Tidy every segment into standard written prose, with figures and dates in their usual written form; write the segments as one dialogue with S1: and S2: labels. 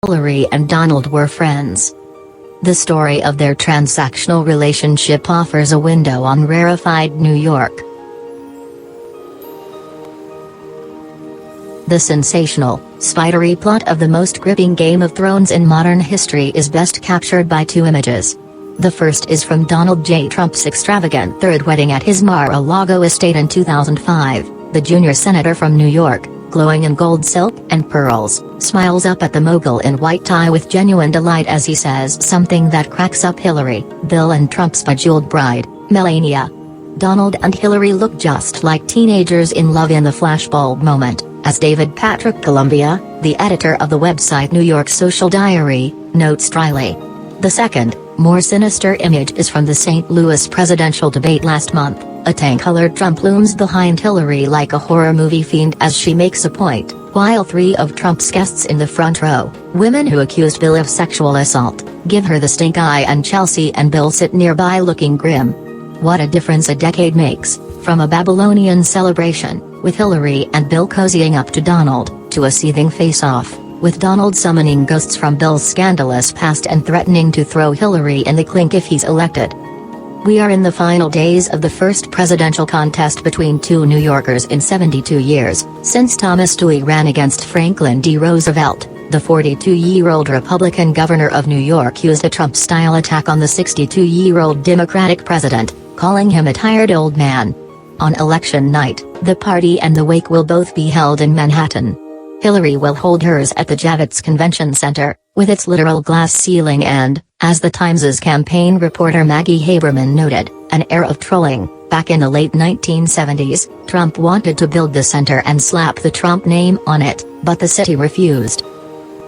S1: Hillary and Donald were friends. The story of their transactional relationship offers a window on rarefied New York. The sensational, spidery plot of the most gripping Game of Thrones in modern history is best captured by two images. The first is from Donald J. Trump's extravagant third wedding at his Mar-a-Lago estate in 2005. The junior senator from New York, glowing in gold silk and pearls, smiles up at the mogul in white tie with genuine delight as he says something that cracks up Hillary, Bill and Trump's bejeweled bride, Melania. Donald and Hillary look just like teenagers in love in the flashbulb moment, as David Patrick Columbia, the editor of the website New York Social Diary, notes dryly. The second, more sinister image is from the St. Louis presidential debate last month. A tan-colored Trump looms behind Hillary like a horror movie fiend as she makes a point, while three of Trump's guests in the front row, women who accused Bill of sexual assault, give her the stink eye and Chelsea and Bill sit nearby looking grim. What a difference a decade makes, from a Babylonian celebration, with Hillary and Bill cozying up to Donald, to a seething face-off, with Donald summoning ghosts from Bill's scandalous past and threatening to throw Hillary in the clink if he's elected. We are in the final days of the first presidential contest between two New Yorkers in 72 years, since Thomas Dewey ran against Franklin D. Roosevelt. The 42-year-old Republican governor of New York used a Trump-style attack on the 62-year-old Democratic president, calling him a tired old man. On election night, the party and the wake will both be held in Manhattan. Hillary will hold hers at the Javits Convention Center, with its literal glass ceiling and, as the Times' campaign reporter Maggie Haberman noted, an air of trolling. Back in the late 1970s, Trump wanted to build the center and slap the Trump name on it, but the city refused.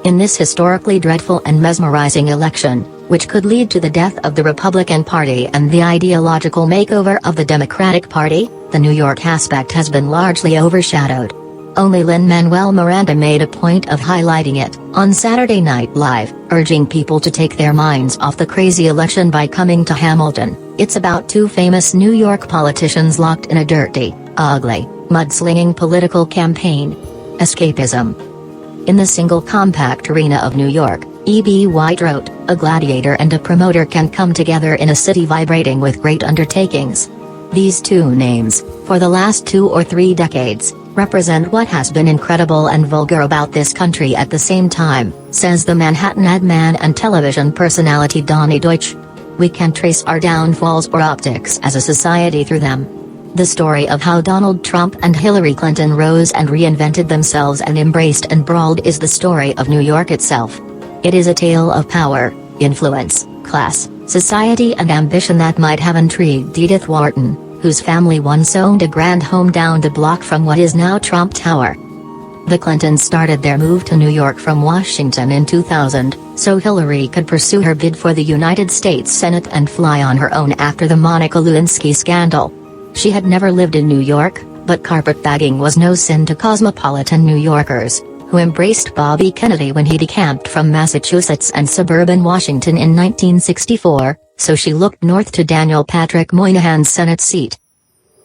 S1: In this historically dreadful and mesmerizing election, which could lead to the death of the Republican Party and the ideological makeover of the Democratic Party, the New York aspect has been largely overshadowed. Only Lin-Manuel Miranda made a point of highlighting it on Saturday Night Live, urging people to take their minds off the crazy election by coming to Hamilton. It's about two famous New York politicians locked in a dirty, ugly, mudslinging political campaign. Escapism. In the single compact arena of New York, E.B. White wrote, a gladiator and a promoter can come together in a city vibrating with great undertakings. These two names, for the last 2 or 3 decades, represent what has been incredible and vulgar about this country at the same time, says the Manhattan ad man and television personality Donny Deutsch. We can trace our downfalls or optics as a society through them. The story of how Donald Trump and Hillary Clinton rose and reinvented themselves and embraced and brawled is the story of New York itself. It is a tale of power, influence, class, society and ambition that might have intrigued Edith Wharton, whose family once owned a grand home down the block from what is now Trump Tower. The Clintons started their move to New York from Washington in 2000, so Hillary could pursue her bid for the United States Senate and fly on her own after the Monica Lewinsky scandal. She had never lived in New York, but carpetbagging was no sin to cosmopolitan New Yorkers, who embraced Bobby Kennedy when he decamped from Massachusetts and suburban Washington in 1964, so she looked north to Daniel Patrick Moynihan's Senate seat.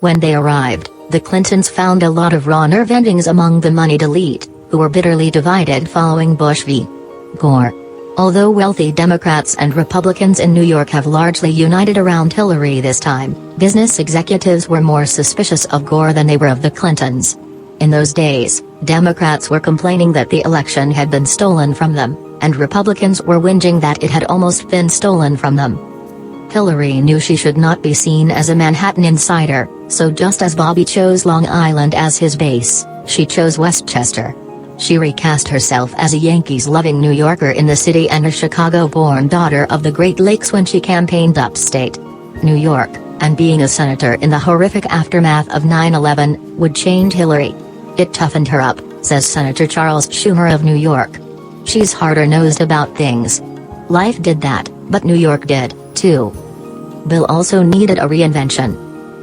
S1: When they arrived, the Clintons found a lot of raw nerve endings among the moneyed elite, who were bitterly divided following Bush v. Gore. Although wealthy Democrats and Republicans in New York have largely united around Hillary this time, business executives were more suspicious of Gore than they were of the Clintons. In those days, Democrats were complaining that the election had been stolen from them, and Republicans were whinging that it had almost been stolen from them. Hillary knew she should not be seen as a Manhattan insider, so just as Bobby chose Long Island as his base, she chose Westchester. She recast herself as a Yankees-loving New Yorker in the city and a Chicago-born daughter of the Great Lakes when she campaigned upstate New York, and being a senator in the horrific aftermath of 9/11 would change Hillary. It toughened her up, says Senator Charles Schumer of New York. She's harder-nosed about things. Life did that, but New York did, too. Bill also needed a reinvention.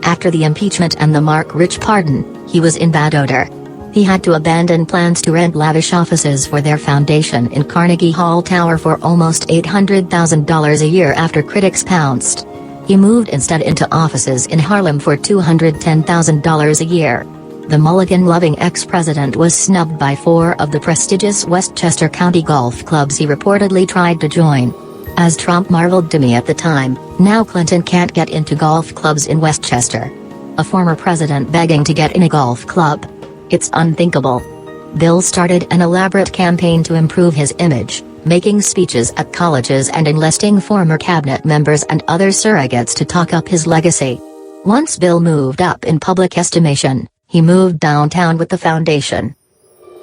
S1: After the impeachment and the Mark Rich pardon, he was in bad odor. He had to abandon plans to rent lavish offices for their foundation in Carnegie Hall Tower for almost $800,000 a year after critics pounced. He moved instead into offices in Harlem for $210,000 a year. The mulligan-loving ex-president was snubbed by 4 of the prestigious Westchester County golf clubs he reportedly tried to join. As Trump marveled to me at the time, now Clinton can't get into golf clubs in Westchester. A former president begging to get in a golf club? It's unthinkable. Bill started an elaborate campaign to improve his image, making speeches at colleges and enlisting former cabinet members and other surrogates to talk up his legacy. Once Bill moved up in public estimation, he moved downtown with the foundation.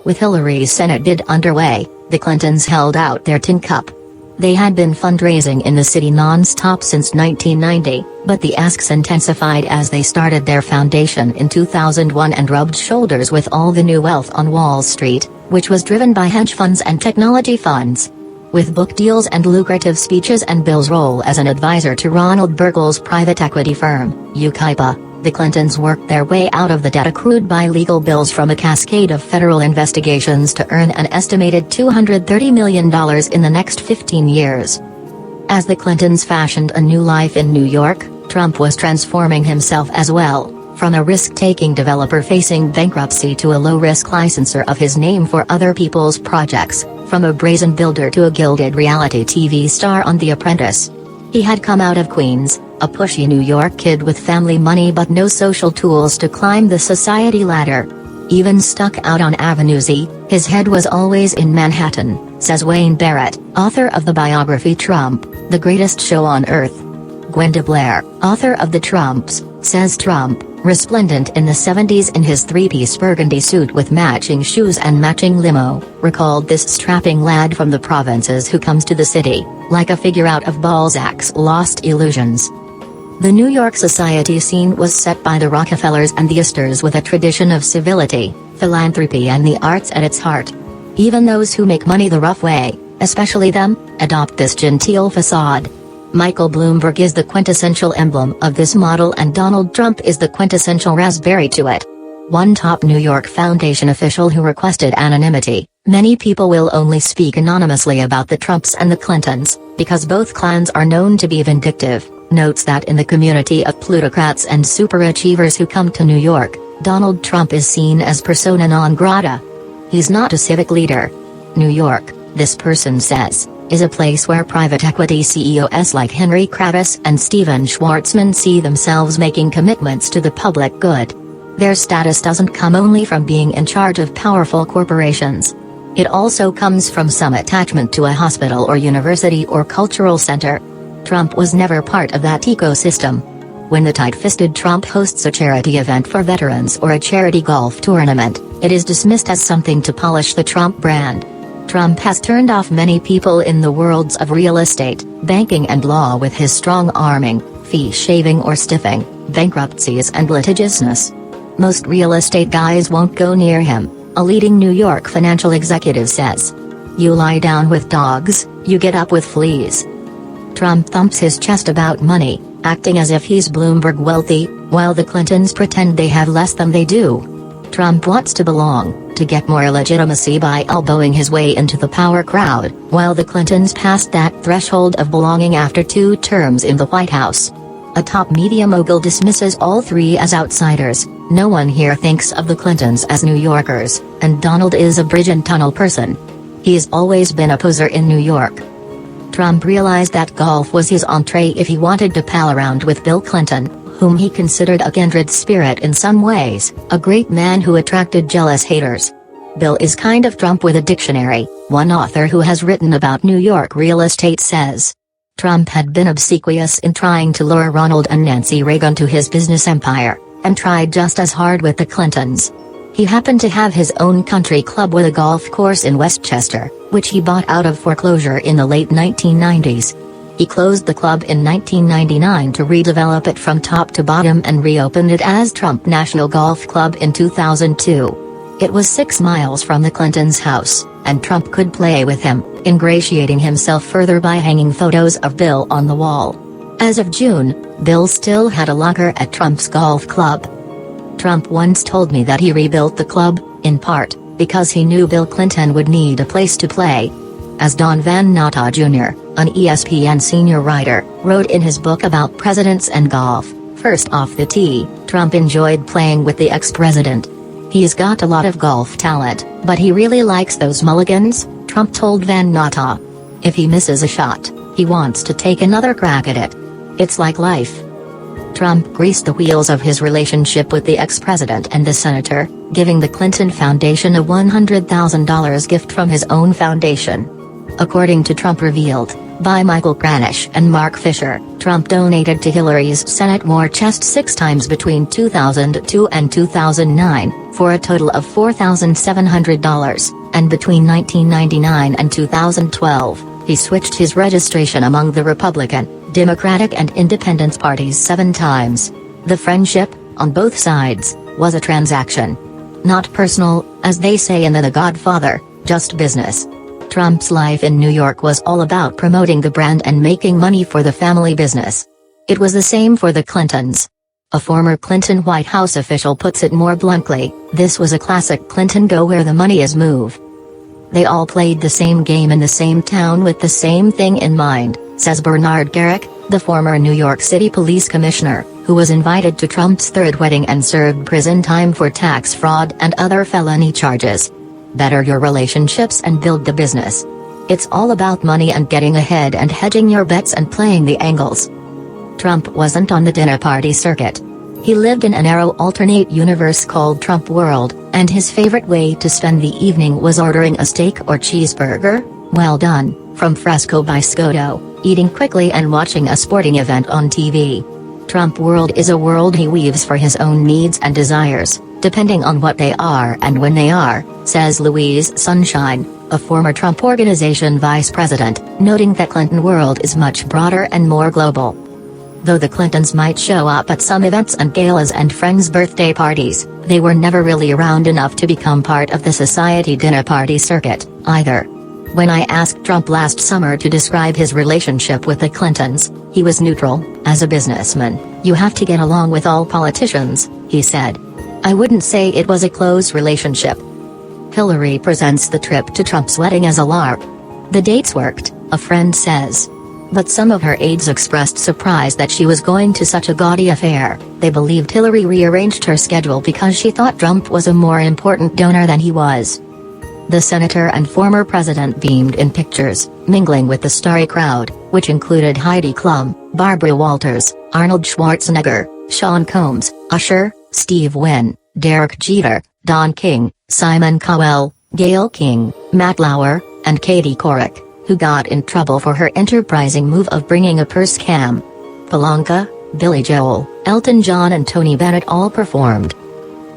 S1: With Hillary's Senate bid underway, the Clintons held out their tin cup. They had been fundraising in the city non-stop since 1990, but the asks intensified as they started their foundation in 2001 and rubbed shoulders with all the new wealth on Wall Street, which was driven by hedge funds and technology funds. With book deals and lucrative speeches and Bill's role as an advisor to Ronald Burkle's private equity firm, Yucaipa, the Clintons worked their way out of the debt accrued by legal bills from a cascade of federal investigations to earn an estimated $230 million in the next 15 years. As the Clintons fashioned a new life in New York, Trump was transforming himself as well, from a risk-taking developer facing bankruptcy to a low-risk licensor of his name for other people's projects, from a brazen builder to a gilded reality TV star on The Apprentice. He had come out of Queens, a pushy New York kid with family money but no social tools to climb the society ladder. Even stuck out on Avenue Z, his head was always in Manhattan, says Wayne Barrett, author of the biography Trump, The Greatest Show on Earth. Gwenda Blair, author of The Trumps, says Trump, resplendent in the 70s in his three-piece burgundy suit with matching shoes and matching limo, recalled this strapping lad from the provinces who comes to the city, like a figure out of Balzac's Lost Illusions. The New York society scene was set by the Rockefellers and the Astors with a tradition of civility, philanthropy and the arts at its heart. Even those who make money the rough way, especially them, adopt this genteel facade. Michael Bloomberg is the quintessential emblem of this model and Donald Trump is the quintessential raspberry to it. One top New York Foundation official who requested anonymity, many people will only speak anonymously about the Trumps and the Clintons, because both clans are known to be vindictive, notes that in the community of plutocrats and superachievers who come to New York, Donald Trump is seen as persona non grata. He's not a civic leader. New York, this person says, is a place where private equity CEOs like Henry Kravis and Steven Schwartzman see themselves making commitments to the public good. Their status doesn't come only from being in charge of powerful corporations. It also comes from some attachment to a hospital or university or cultural center. Trump was never part of that ecosystem. When the tight-fisted Trump hosts a charity event for veterans or a charity golf tournament, it is dismissed as something to polish the Trump brand. Trump has turned off many people in the worlds of real estate, banking and law with his strong arming, fee shaving or stiffing, bankruptcies and litigiousness. Most real estate guys won't go near him, a leading New York financial executive says. You lie down with dogs, you get up with fleas. Trump thumps his chest about money, acting as if he's Bloomberg wealthy, while the Clintons pretend they have less than they do. Trump wants to belong, to get more legitimacy by elbowing his way into the power crowd, while the Clintons passed that threshold of belonging after 2 terms in the White House. A top media mogul dismisses all three as outsiders. No one here thinks of the Clintons as New Yorkers, and Donald is a bridge and tunnel person. He's always been a poser in New York. Trump realized that golf was his entree if he wanted to pal around with Bill Clinton, whom he considered a kindred spirit in some ways, a great man who attracted jealous haters. Bill is kind of Trump with a dictionary, one author who has written about New York real estate says. Trump had been obsequious in trying to lure Ronald and Nancy Reagan to his business empire, and tried just as hard with the Clintons. He happened to have his own country club with a golf course in Westchester, which he bought out of foreclosure in the late 1990s. He closed the club in 1999 to redevelop it from top to bottom and reopened it as Trump National Golf Club in 2002. It was 6 miles from the Clintons' house, and Trump could play with him, ingratiating himself further by hanging photos of Bill on the wall. As of June, Bill still had a locker at Trump's golf club. Trump once told me that he rebuilt the club, in part, because he knew Bill Clinton would need a place to play. As Don Van Natta Jr., an ESPN senior writer, wrote in his book about presidents and golf, First Off the Tee, Trump enjoyed playing with the ex-president. He's got a lot of golf talent, but he really likes those mulligans, Trump told Van Natta. If he misses a shot, he wants to take another crack at it. It's like life. Trump greased the wheels of his relationship with the ex-president and the senator, giving the Clinton Foundation a $100,000 gift from his own foundation. According to Trump Revealed, by Michael Kranish and Mark Fisher, Trump donated to Hillary's Senate war chest 6 times between 2002 and 2009, for a total of $4,700, and between 1999 and 2012, he switched his registration among the Republican, Democratic and Independent parties 7 times. The friendship, on both sides, was a transaction. Not personal, as they say in The Godfather, just business. Trump's life in New York was all about promoting the brand and making money for the family business. It was the same for the Clintons. A former Clinton White House official puts it more bluntly, this was a classic Clinton go where the money is move. They all played the same game in the same town with the same thing in mind, says Bernard Garrick, the former New York City police commissioner, who was invited to Trump's 3rd wedding and served prison time for tax fraud and other felony charges. Better your relationships and build the business. It's all about money and getting ahead and hedging your bets and playing the angles. Trump wasn't on the dinner party circuit. He lived in a narrow alternate universe called Trump World, and his favorite way to spend the evening was ordering a steak or cheeseburger, well done, from Fresco by Scoto, eating quickly and watching a sporting event on TV. Trump World is a world he weaves for his own needs and desires, depending on what they are and when they are, says Louise Sunshine, a former Trump Organization vice president, noting that Clinton World is much broader and more global. Though the Clintons might show up at some events and galas and friends' birthday parties, they were never really around enough to become part of the society dinner party circuit, either. When I asked Trump last summer to describe his relationship with the Clintons, he was neutral. As a businessman, you have to get along with all politicians, he said. I wouldn't say it was a close relationship. Hillary presents the trip to Trump's wedding as a lark. The dates worked, a friend says. But some of her aides expressed surprise that she was going to such a gaudy affair. They believed Hillary rearranged her schedule because she thought Trump was a more important donor than he was. The senator and former president beamed in pictures, mingling with the starry crowd, which included Heidi Klum, Barbara Walters, Arnold Schwarzenegger, Sean Combs, Usher, Steve Wynn, Derek Jeter, Don King, Simon Cowell, Gayle King, Matt Lauer, and Katie Couric, who got in trouble for her enterprising move of bringing a purse cam. Polanka, Billy Joel, Elton John and Tony Bennett all performed.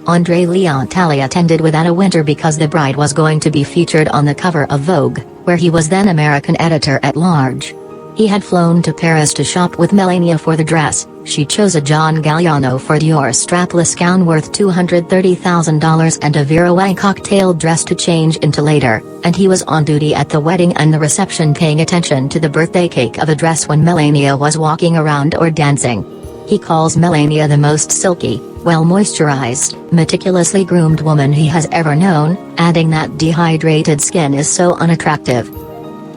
S1: Andre Leon Talley attended without a winter because the bride was going to be featured on the cover of Vogue, where he was then American editor-at-large. He had flown to Paris to shop with Melania for the dress. She chose a John Galliano for Dior strapless gown worth $230,000 and a Vera Wang cocktail dress to change into later, and he was on duty at the wedding and the reception paying attention to the birthday cake of a dress when Melania was walking around or dancing. He calls Melania the most silky, well-moisturized, meticulously groomed woman he has ever known, adding that dehydrated skin is so unattractive.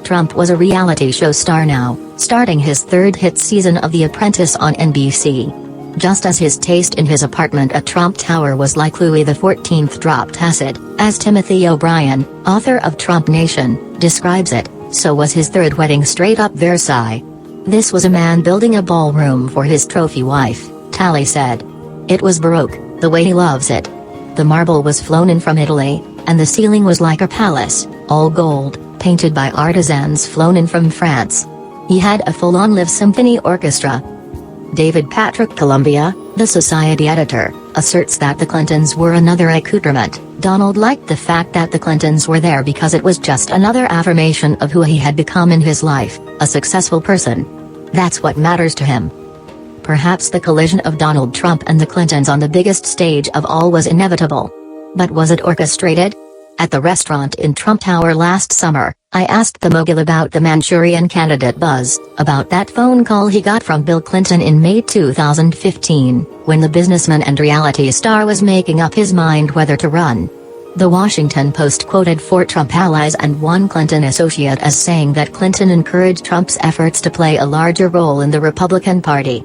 S1: Trump was a reality show star now, starting his 3rd hit season of The Apprentice on NBC. Just as his taste in his apartment at Trump Tower was like Louis XIV dropped acid, as Timothy O'Brien, author of Trump Nation, describes it, so was his 3rd wedding straight up Versailles. This was a man building a ballroom for his trophy wife, Talley said. It was Baroque, the way he loves it. The marble was flown in from Italy, and the ceiling was like a palace, all gold, painted by artisans flown in from France. He had a full-on live symphony orchestra. David Patrick Columbia, the Society editor, asserts that the Clintons were another accoutrement. Donald liked the fact that the Clintons were there because it was just another affirmation of who he had become in his life, a successful person. That's what matters to him. Perhaps the collision of Donald Trump and the Clintons on the biggest stage of all was inevitable. But was it orchestrated? At the restaurant in Trump Tower last summer, I asked the mogul about the Manchurian Candidate buzz, about that phone call he got from Bill Clinton in May 2015, when the businessman and reality star was making up his mind whether to run. The Washington Post quoted 4 Trump allies and one Clinton associate as saying that Clinton encouraged Trump's efforts to play a larger role in the Republican Party.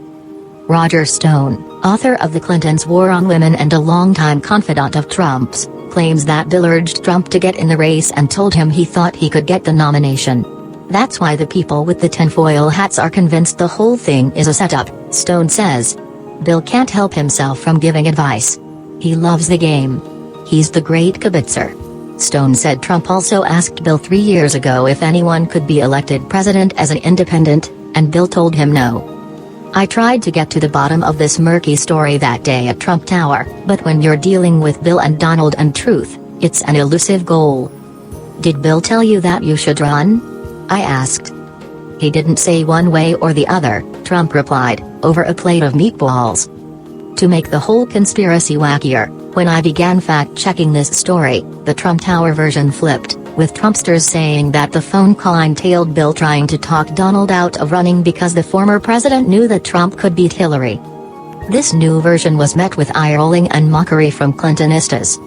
S1: Roger Stone, author of The Clintons' War on Women and a longtime confidant of Trump's, claims that Bill urged Trump to get in the race and told him he thought he could get the nomination. That's why the people with the tinfoil hats are convinced the whole thing is a setup, Stone says. Bill can't help himself from giving advice. He loves the game. He's the great kibitzer. Stone said Trump also asked Bill 3 years ago if anyone could be elected president as an independent, and Bill told him no. I tried to get to the bottom of this murky story that day at Trump Tower, but when you're dealing with Bill and Donald and truth, it's an elusive goal. Did Bill tell you that you should run? I asked. He didn't say one way or the other, Trump replied, over a plate of meatballs. To make the whole conspiracy wackier, when I began fact-checking this story, the Trump Tower version flipped, with Trumpsters saying that the phone call entailed Bill trying to talk Donald out of running because the former president knew that Trump could beat Hillary. This new version was met with eye-rolling and mockery from Clintonistas.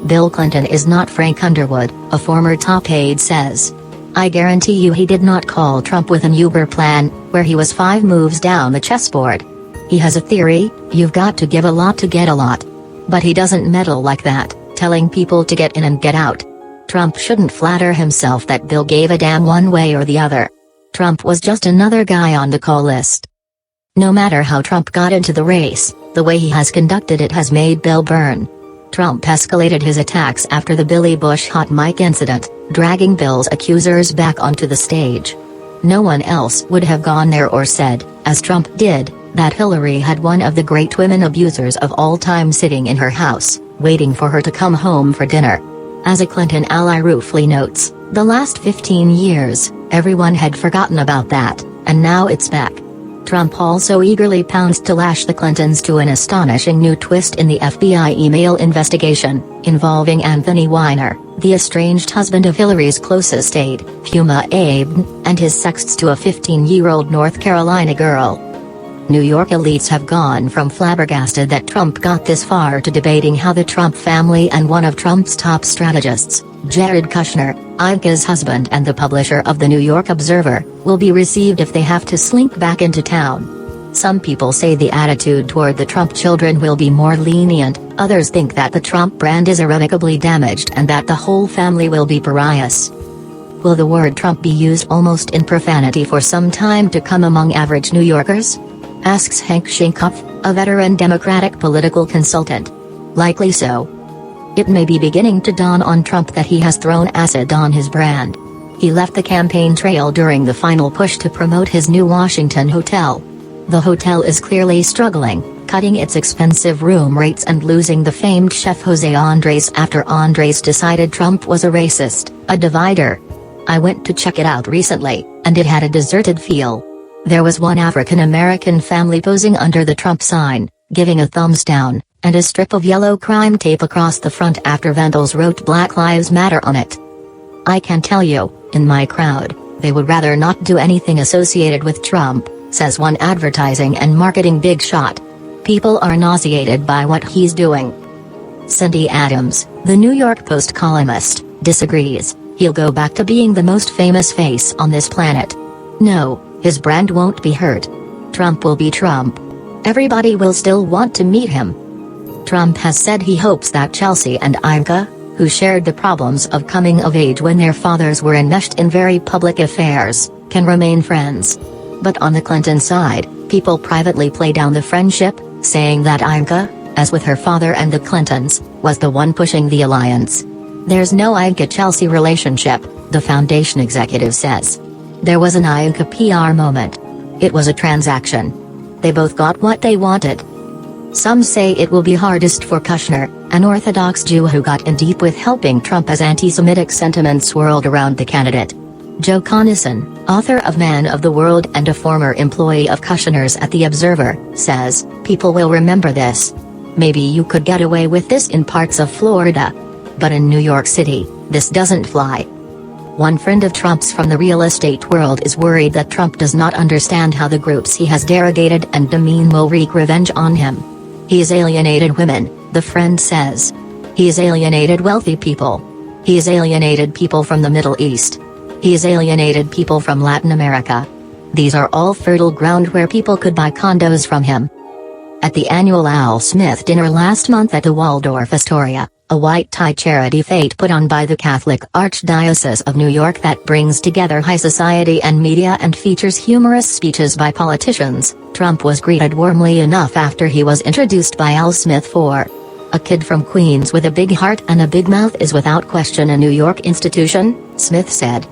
S1: Bill Clinton is not Frank Underwood, a former top aide says. I guarantee you he did not call Trump with an Uber plan, where he was 5 moves down the chessboard. He has a theory, you've got to give a lot to get a lot. But he doesn't meddle like that, telling people to get in and get out. Trump shouldn't flatter himself that Bill gave a damn one way or the other. Trump was just another guy on the call list. No matter how Trump got into the race, the way he has conducted it has made Bill burn. Trump escalated his attacks after the Billy Bush hot mic incident, dragging Bill's accusers back onto the stage. No one else would have gone there or said, as Trump did, that Hillary had one of the great women abusers of all time sitting in her house, waiting for her to come home for dinner. As a Clinton ally ruefully notes, the last 15 years, everyone had forgotten about that, and now it's back. Trump also eagerly pounced to lash the Clintons to an astonishing new twist in the FBI email investigation, involving Anthony Weiner, the estranged husband of Hillary's closest aide, Huma Abedin, and his sexts to a 15-year-old North Carolina girl. New York elites have gone from flabbergasted that Trump got this far to debating how the Trump family and one of Trump's top strategists, Jared Kushner, Ivanka's husband and the publisher of the New York Observer, will be received if they have to slink back into town. Some people say the attitude toward the Trump children will be more lenient, others think that the Trump brand is irrevocably damaged and that the whole family will be pariahs. Will the word Trump be used almost in profanity for some time to come among average New Yorkers? Asks Hank Shinkoff, a veteran Democratic political consultant. Likely so. It may be beginning to dawn on Trump that he has thrown acid on his brand. He left the campaign trail during the final push to promote his new Washington hotel. The hotel is clearly struggling, cutting its expensive room rates and losing the famed chef Jose Andres after Andres decided Trump was a racist, a divider. I went to check it out recently, and it had a deserted feel. There was one African-American family posing under the Trump sign, giving a thumbs down, and a strip of yellow crime tape across the front after vandals wrote Black Lives Matter on it. I can tell you, in my crowd, they would rather not do anything associated with Trump, says one advertising and marketing big shot. People are nauseated by what he's doing. Cindy Adams, the New York Post columnist, disagrees. He'll go back to being the most famous face on this planet. No, his brand won't be hurt. Trump will be Trump. Everybody will still want to meet him. Trump has said he hopes that Chelsea and Ivanka, who shared the problems of coming of age when their fathers were enmeshed in very public affairs, can remain friends. But on the Clinton side, people privately play down the friendship, saying that Ivanka, as with her father and the Clintons, was the one pushing the alliance. There's no Ivanka-Chelsea relationship, the foundation executive says. There was an Ivanka PR moment. It was a transaction. They both got what they wanted. Some say it will be hardest for Kushner, an Orthodox Jew who got in deep with helping Trump as anti-Semitic sentiments swirled around the candidate. Joe Conason, author of Man of the World and a former employee of Kushner's at The Observer, says, people will remember this. Maybe you could get away with this in parts of Florida. But in New York City, this doesn't fly. One friend of Trump's from the real estate world is worried that Trump does not understand how the groups he has derogated and demeaned will wreak revenge on him. He's alienated women, the friend says. He's alienated wealthy people. He's alienated people from the Middle East. He's alienated people from Latin America. These are all fertile ground where people could buy condos from him. At the annual Al Smith dinner last month at the Waldorf Astoria, a white-tie charity fete put on by the Catholic Archdiocese of New York that brings together high society and media and features humorous speeches by politicians, Trump was greeted warmly enough after he was introduced by Al Smith for "A kid from Queens with a big heart and a big mouth is without question a New York institution," Smith said.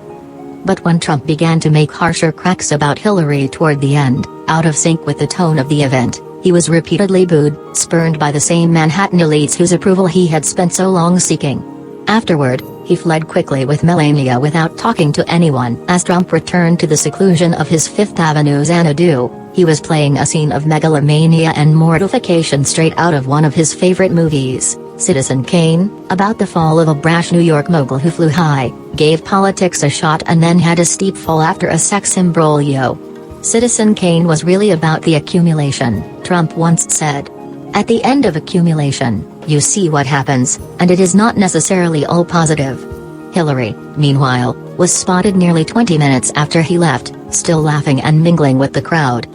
S1: But when Trump began to make harsher cracks about Hillary toward the end, out of sync with the tone of the event, he was repeatedly booed, spurned by the same Manhattan elites whose approval he had spent so long seeking. Afterward, he fled quickly with Melania without talking to anyone. As Trump returned to the seclusion of his Fifth Avenue Xanadu, he was playing a scene of megalomania and mortification straight out of one of his favorite movies, Citizen Kane, about the fall of a brash New York mogul who flew high, gave politics a shot and then had a steep fall after a sex imbroglio. Citizen Kane was really about the accumulation, Trump once said. At the end of accumulation, you see what happens, and it is not necessarily all positive. Hillary, meanwhile, was spotted nearly 20 minutes after he left, still laughing and mingling with the crowd.